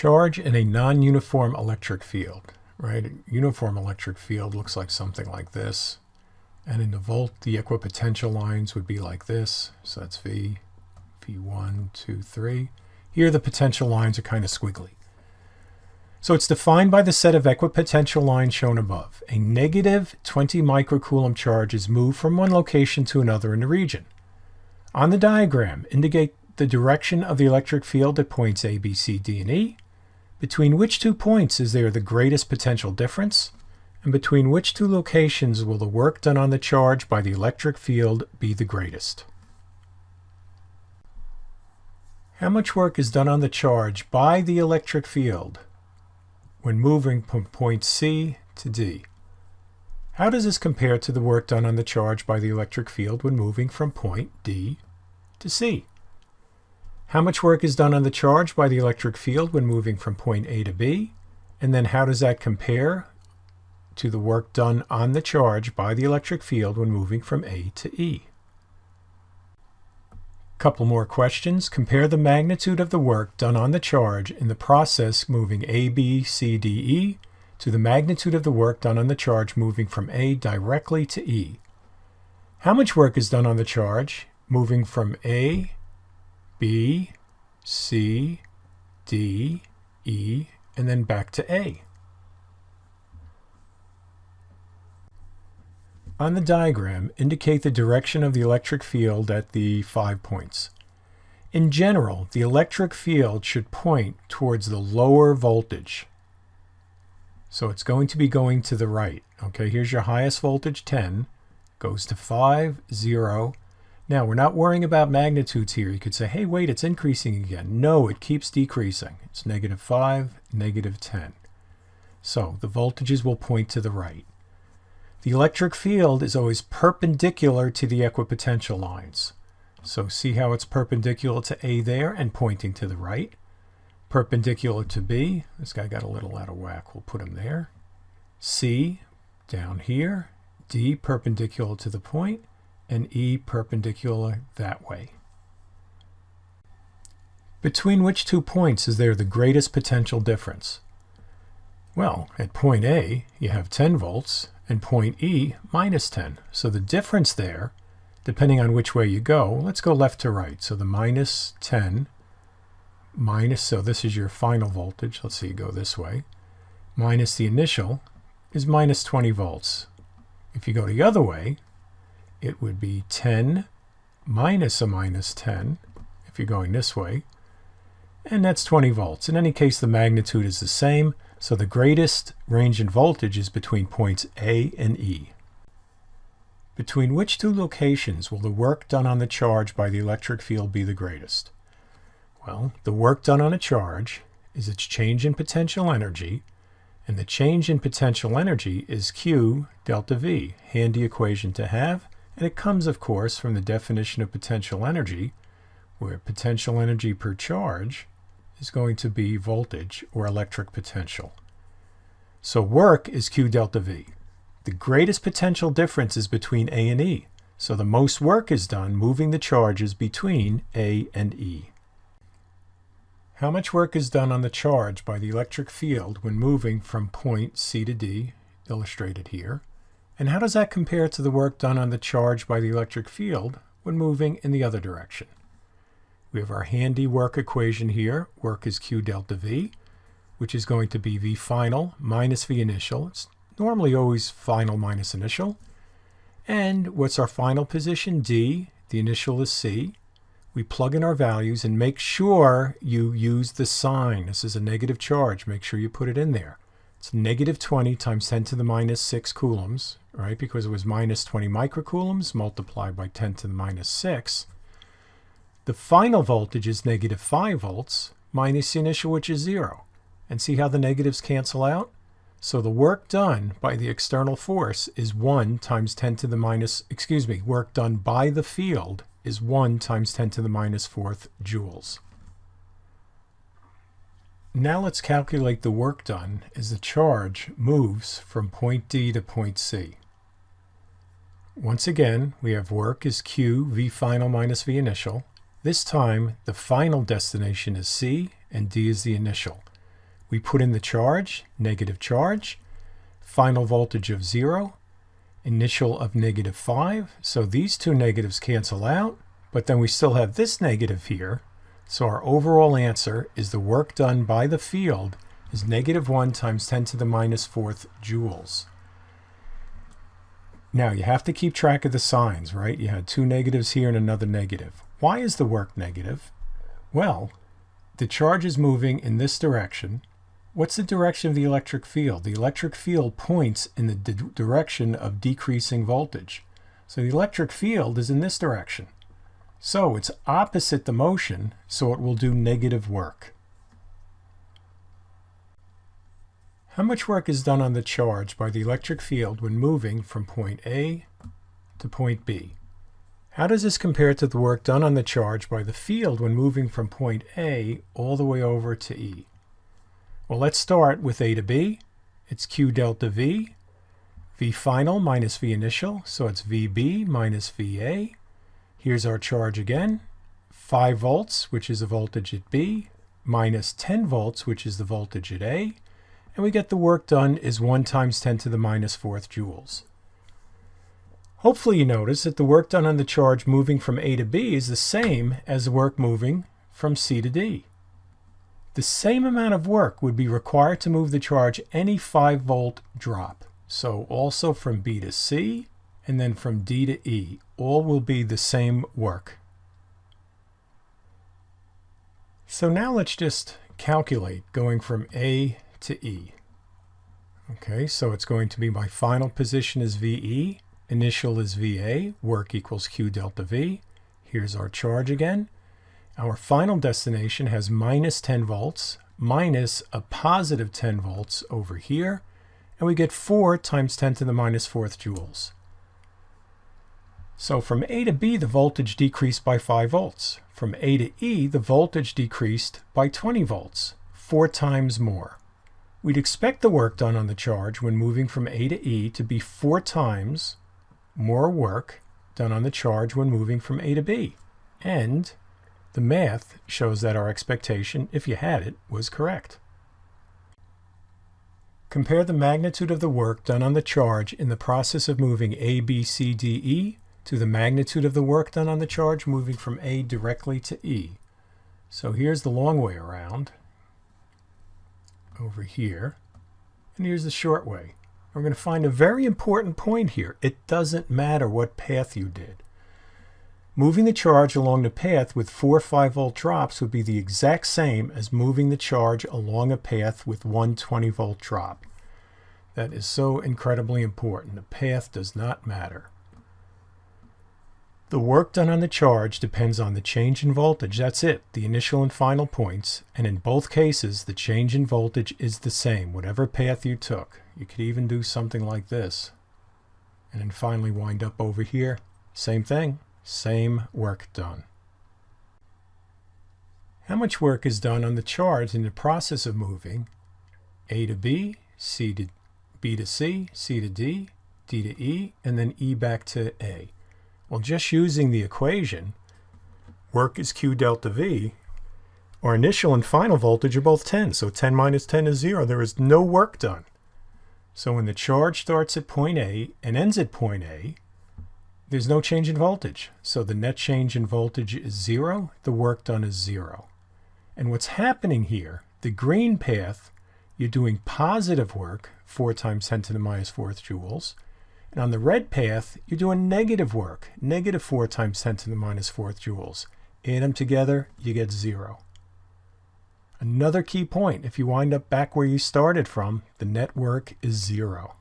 Charge in a non-uniform electric field, right? A uniform electric field looks like something like this. And in the volt, the equipotential lines would be like this. So that's V, V1, 2, 3. Here the potential lines are kind of squiggly. So it's defined by the set of equipotential lines shown above. A negative 20 microcoulomb charge is moved from one location to another in the region. On the diagram, indicate the direction of the electric field at points A, B, C, D, and E. Between which two points is there the greatest potential difference? And between which two locations will the work done on the charge by the electric field be the greatest? How much work is done on the charge by the electric field when moving from point C to D? How does this compare to the work done on the charge by the electric field when moving from point D to C? How much work is done on the charge by the electric field when moving from point A to B? And then how does that compare to the work done on the charge by the electric field when moving from A to E? Couple more questions. Compare the magnitude of the work done on the charge in the process moving A, B, C, D, E to the magnitude of the work done on the charge moving from A directly to E. How much work is done on the charge moving from A, B, C, D, E, and then back to A? On the diagram, indicate the direction of the electric field at the 5 points. In general, the electric field should point towards the lower voltage. So it's going to be going to the right. Okay, here's your highest voltage, 10, goes to 5, 0. Now, we're not worrying about magnitudes here. You could say, hey, wait, it's increasing again. No, it keeps decreasing. It's negative 5, negative 10. So the voltages will point to the right. The electric field is always perpendicular to the equipotential lines. So see how it's perpendicular to A there and pointing to the right. Perpendicular to B. This guy got a little out of whack. We'll put him there. C down here. D perpendicular to the point. And E perpendicular that way. Between which two points is there the greatest potential difference? Well, at point A, you have 10 volts, and point E, minus 10. So the difference there, depending on which way you go, let's go left to right. So the minus 10, so this is your final voltage. Let's see, you go this way. Minus the initial is minus 20 volts. If you go the other way, it would be 10 minus a minus 10, if you're going this way, and that's 20 volts. In any case, the magnitude is the same, so the greatest range in voltage is between points A and E. Between which two locations will the work done on the charge by the electric field be the greatest? Well, the work done on a charge is its change in potential energy, and the change in potential energy is Q delta V, handy equation to have. And it comes, of course, from the definition of potential energy, where potential energy per charge is going to be voltage or electric potential. So work is Q delta V. The greatest potential difference is between A and E. So the most work is done moving the charges between A and E. How much work is done on the charge by the electric field when moving from point C to D, illustrated here? And how does that compare to the work done on the charge by the electric field when moving in the other direction? We have our handy work equation here. Work is Q delta V, which is going to be V final minus V initial. It's normally always final minus initial. And what's our final position? D. The initial is C. We plug in our values and make sure you use the sign. This is a negative charge. Make sure you put it in there. It's negative 20 times 10 to the minus 6 coulombs, right? Because it was minus 20 microcoulombs multiplied by 10 to the minus 6. The final voltage is negative 5 volts minus the initial, which is 0. And see how the negatives cancel out? So the work done by the external force is 1 times 10 to the minus, work done by the field is 1 times 10 to the minus 4th joules. Now let's calculate the work done as the charge moves from point D to point C. Once again, we have work is Q, V final minus V initial. This time, the final destination is C, and D is the initial. We put in the charge, negative charge, final voltage of 0, initial of negative 5. So these two negatives cancel out, but then we still have this negative here. So our overall answer is the work done by the field is -1 times 10 to the minus 4th joules. Now you have to keep track of the signs, right? You had two negatives here and another negative. Why is the work negative? Well, the charge is moving in this direction. What's the direction of the electric field? The electric field points in the direction of decreasing voltage. So the electric field is in this direction. So it's opposite the motion, so it will do negative work. How much work is done on the charge by the electric field when moving from point A to point B? How does this compare to the work done on the charge by the field when moving from point A all the way over to E? Well, let's start with A to B. It's Q delta V, V final minus V initial, so it's VB minus VA. Here's our charge again, 5 volts, which is the voltage at B, minus 10 volts, which is the voltage at A, and we get the work done is 1 times 10 to the minus 4th joules. Hopefully you notice that the work done on the charge moving from A to B is the same as the work moving from C to D. The same amount of work would be required to move the charge any 5-volt drop. So also from B to C, and then from D to E, all will be the same work. So now let's just calculate going from A to E. Okay, so it's going to be my final position is VE, initial is VA, work equals Q delta V. Here's our charge again. Our final destination has minus 10 volts, minus a positive 10 volts over here, and we get 4 times 10 to the minus 4th joules. So from A to B, the voltage decreased by 5 volts. From A to E, the voltage decreased by 20 volts, 4 times more. We'd expect the work done on the charge when moving from A to E to be 4 times more work done on the charge when moving from A to B. And the math shows that our expectation, if you had it, was correct. Compare the magnitude of the work done on the charge in the process of moving A, B, C, D, E to the magnitude of the work done on the charge moving from A directly to E. So here's the long way around, over here, and here's the short way. We're going to find a very important point here. It doesn't matter what path you did. Moving the charge along the path with 4 5-volt drops would be the exact same as moving the charge along a path with 1 20-volt drop. That is so incredibly important. The path does not matter. The work done on the charge depends on the change in voltage. That's it, the initial and final points. And in both cases, the change in voltage is the same, whatever path you took. You could even do something like this. And then finally wind up over here. Same thing, same work done. How much work is done on the charge in the process of moving A to B, C to B to C, C to D, D to E, and then E back to A? Well, just using the equation, work is Q delta V, our initial and final voltage are both 10, so 10 minus 10 is 0. There is no work done. So when the charge starts at point A and ends at point A, there's no change in voltage. So the net change in voltage is 0, the work done is 0. And what's happening here, the green path, you're doing positive work, 4 times 10 to the minus 4th joules. And on the red path, you're doing negative work, negative 4 times 10 to the minus 4th joules. Add them together, you get 0. Another key point, if you wind up back where you started from, the net work is 0.